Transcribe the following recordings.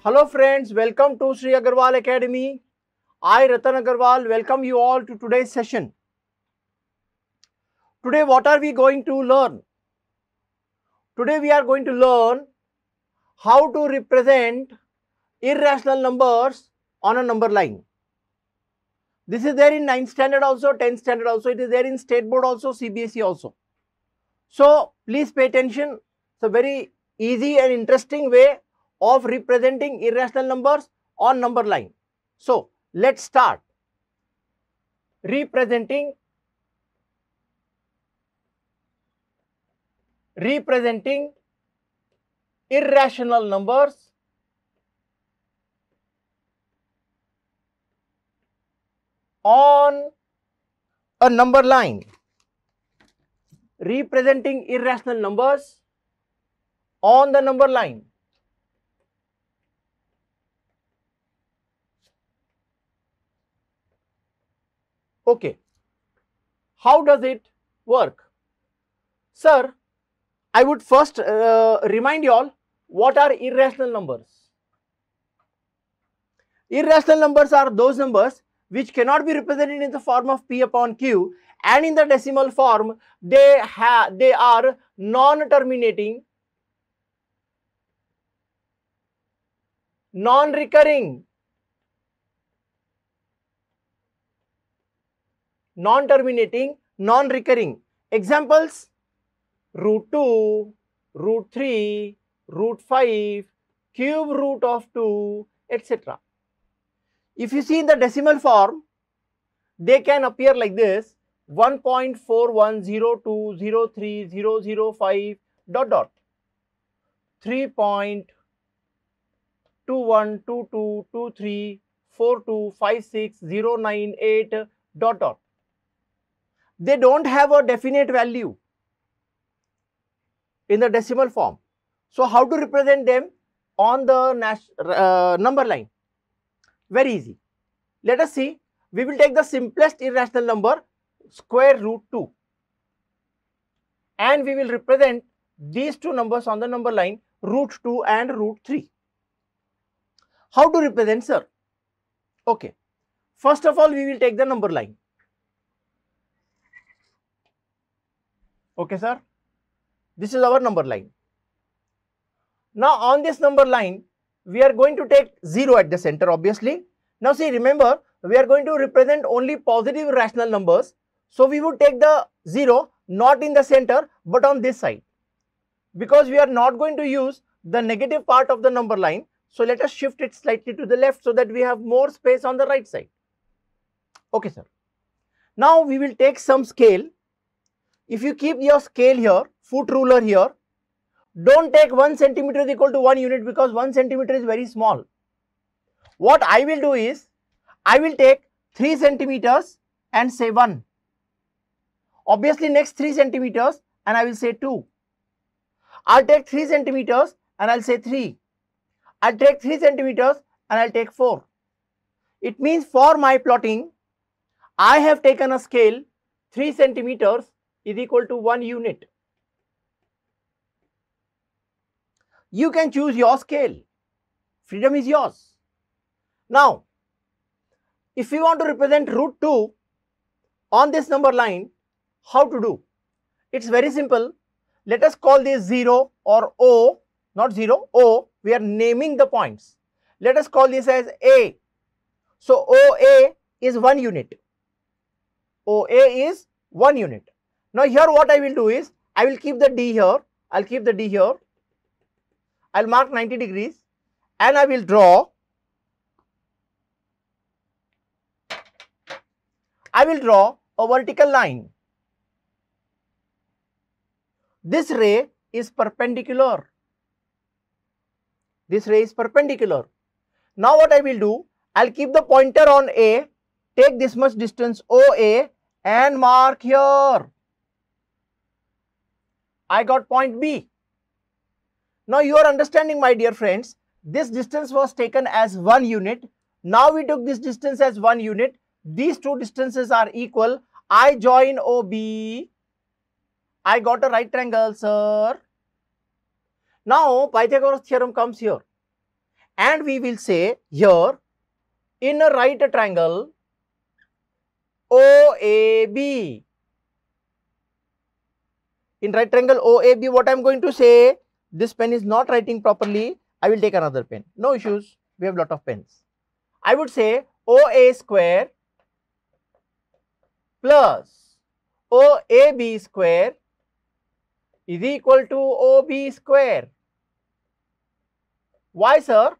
Hello friends, welcome to Sri Agarwal Academy. I Ratan Agarwal welcome you all to today's session. Today what are we going to learn? Today we are going to learn how to represent irrational numbers on a number line. This is there in 9th standard also, 10th standard also, it is there in state board also, CBSE also. So please pay attention. It's a very easy and interesting way of representing irrational numbers on number line. So let's start representing irrational numbers on a number line. Representing irrational numbers on the number line. Okay, how does it work? Sir, I would first remind you all what are irrational numbers. Irrational numbers are those numbers which cannot be represented in the form of P upon Q, and in the decimal form they are non-terminating, non-recurring, non-terminating, non-recurring. Examples: root 2, root 3, root 5, cube root of 2, etc. If you see in the decimal form, they can appear like this: 1.4102030005 ... 3.212223425609.8 ... They don't have a definite value in the decimal form. So how to represent them on the number line? Very easy. Let us see. We will take the simplest irrational number, square root 2, and we will represent these two numbers on the number line, root 2 and root 3. How to represent, sir? Okay. First of all, we will take the number line. Okay, sir. This is our number line. Now, on this number line, we are going to take 0 at the center, obviously. Now, see, remember, we are going to represent only positive rational numbers. So, we would take the 0 not in the center, but on this side, because we are not going to use the negative part of the number line. So, let us shift it slightly to the left so that we have more space on the right side. Okay, sir. Now, we will take some scale. If you keep your scale here, foot ruler here, don't take 1 centimeter is equal to 1 unit, because 1 centimeter is very small. What I will do is, I will take 3 centimeters and say 1. Obviously, next 3 centimeters and I will say 2. I'll take 3 centimeters and I'll say 3. I'll take 3 centimeters and I'll take 4. It means for my plotting, I have taken a scale 3 centimeters is equal to 1 unit. You can choose your scale. Freedom is yours. Now, if we want to represent root 2 on this number line, how to do? It's very simple. Let us call this 0 or O, not 0, O. We are naming the points. Let us call this as A. So, OA is 1 unit. OA is 1 unit. Now, here what I will do is, I will keep the D here. I'll keep the D here. I'll mark 90 degrees and I will draw. I will draw a vertical line. This ray is perpendicular. This ray is perpendicular. Now what I will do, I'll keep the pointer on A, take this much distance OA and mark here. I got point B. Now you are understanding, my dear friends, this distance was taken as 1 unit. Now we took this distance as 1 unit. These two distances are equal. I join OB. I got a right triangle, sir. Now Pythagoras theorem comes here. and we will say here in a right triangle OAB. In right triangle OAB, what I am going to say, this pen is not writing properly, I will take another pen. No issues, we have lot of pens. I would say OA square plus OAB square is equal to OB square. Why, sir?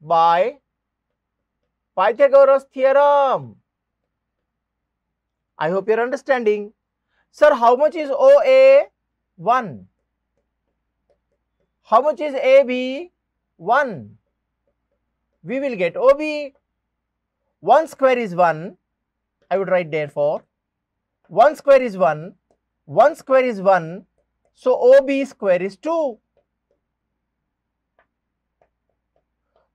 By Pythagoras theorem. I hope you are understanding. Sir, how much is OA? 1. How much is AB? 1. We will get OB. 1 square is 1. I would write therefore 1 square is 1. 1 square is 1. So OB square is 2.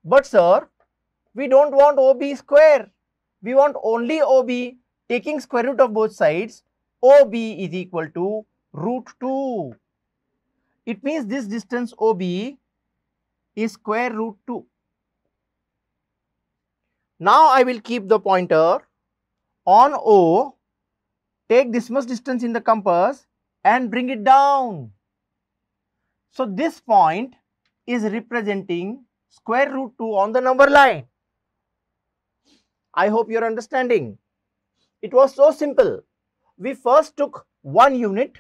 But sir, we don't want OB square. We want only OB. Taking square root of both sides, OB is equal to root 2. It means this distance OB is square root 2. Now I will keep the pointer on O, take this much distance in the compass and bring it down. So this point is representing square root 2 on the number line. I hope you are understanding. It was so simple. We first took 1 unit.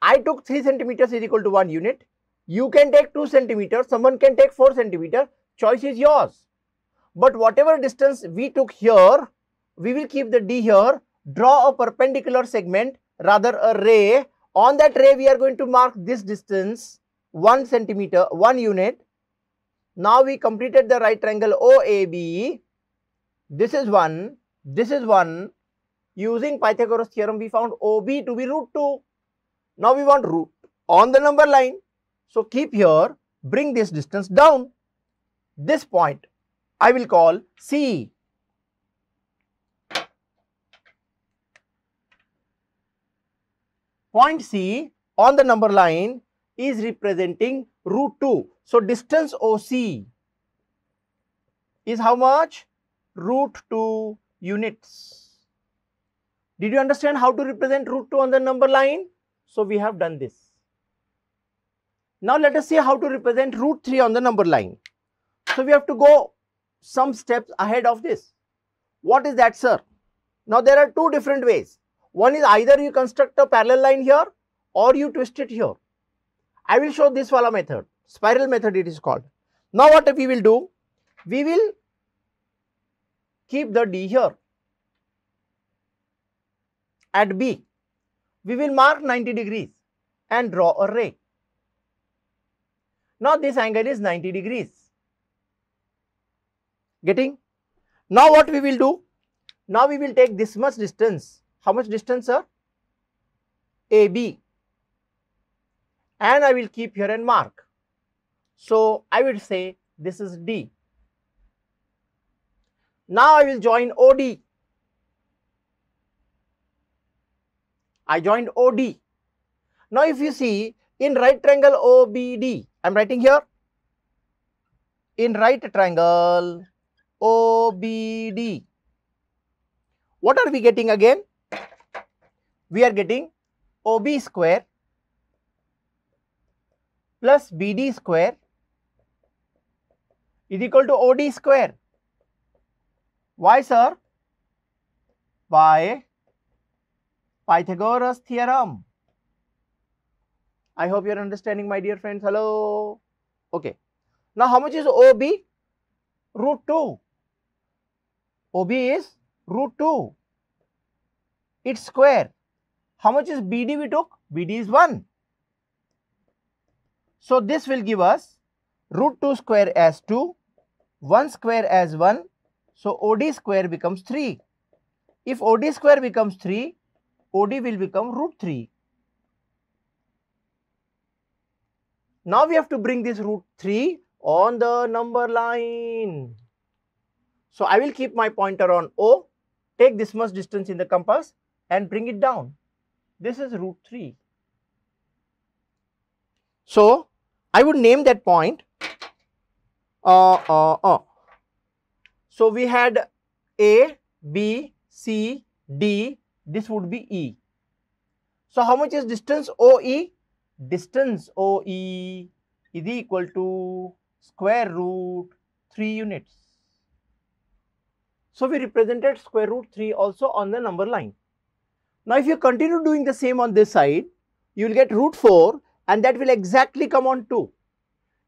I took 3 centimeters is equal to 1 unit. You can take 2 centimeters. Someone can take 4 centimeters. Choice is yours. But whatever distance we took here, we will keep the D here. Draw a perpendicular segment, rather a ray. On that ray, we are going to mark this distance 1 centimeter, 1 unit. Now we completed the right triangle OAB. This is 1, this is 1. Using Pythagoras theorem, we found OB to be root 2. Now we want root on the number line. So keep here, bring this distance down. This point I will call C. Point C on the number line is representing root 2. So distance OC is how much? Root 2 units. Did you understand how to represent root 2 on the number line? So we have done this. Now let us see how to represent root 3 on the number line. So we have to go some steps ahead of this. What is that, sir? Now there are 2 different ways. One is either you construct a parallel line here or you twist it here. I will show this wala method. Spiral method it is called. Now what we will do? We will keep the D here. At B, we will mark 90 degrees and draw a ray. Now this angle is 90 degrees. Getting? Now what we will do? Now we will take this much distance. How much distance, sir? AB. And I will keep here and mark. So I will say this is D. Now I will join OD. I joined OD. Now if you see in right triangle OBD, I am writing here. In right triangle OBD, what are we getting again? We are getting OB square plus BD square is equal to OD square. Why, sir? By Pythagoras theorem. I hope you are understanding, my dear friends. Hello. Okay. Now how much is OB? Root 2. OB is root 2. It's square. How much is BD we took? BD is 1. So this will give us root 2 square as 2, 1 square as 1. So OD square becomes 3. If OD square becomes 3, OD will become root 3. Now we have to bring this root 3 on the number line. So I will keep my pointer on O, take this much distance in the compass and bring it down. This is root 3. So I would name that point. So we had A, B, C, D, this would be E. So how much is distance OE? Distance OE is equal to square root 3 units. So we represented square root 3 also on the number line. Now if you continue doing the same on this side, you will get root 4 and that will exactly come on 2.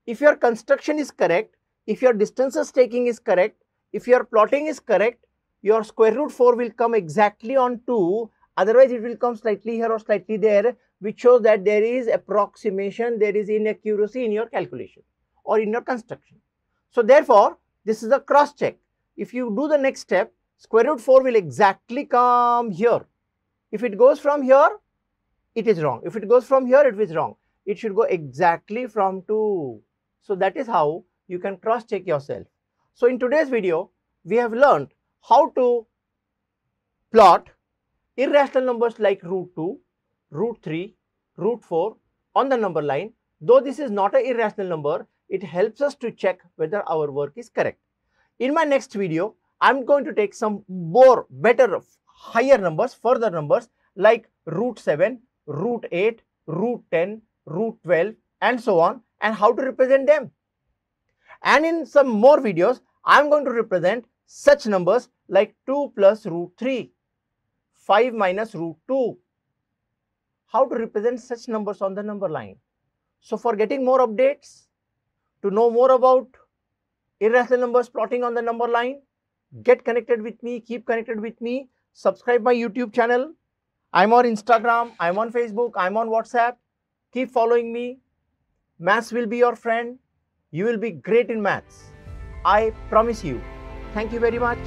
If your construction is correct, if your distances taking is correct, if your plotting is correct, your square root 4 will come exactly on 2, otherwise it will come slightly here or slightly there, which shows that there is approximation, there is inaccuracy in your calculation or in your construction. So therefore, this is a cross check. If you do the next step, square root 4 will exactly come here. If it goes from here, it is wrong. If it goes from here, it is wrong. It should go exactly from 2. So that is how you can cross check yourself. So in today's video, we have learned how to plot irrational numbers like root 2, root 3, root 4 on the number line. Though this is not an irrational number, it helps us to check whether our work is correct. In my next video, I am going to take some more better, higher numbers, further numbers like root 7, root 8, root 10, root 12 and so on, and how to represent them. And in some more videos, I am going to represent such numbers like 2 plus root 3, 5 minus root 2, how to represent such numbers on the number line. So for getting more updates, to know more about irrational numbers plotting on the number line, get connected with me, keep connected with me, subscribe my YouTube channel. I'm on Instagram, I'm on Facebook, I'm on WhatsApp. Keep following me. Maths will be your friend. You will be great in maths. I promise you. Thank you very much.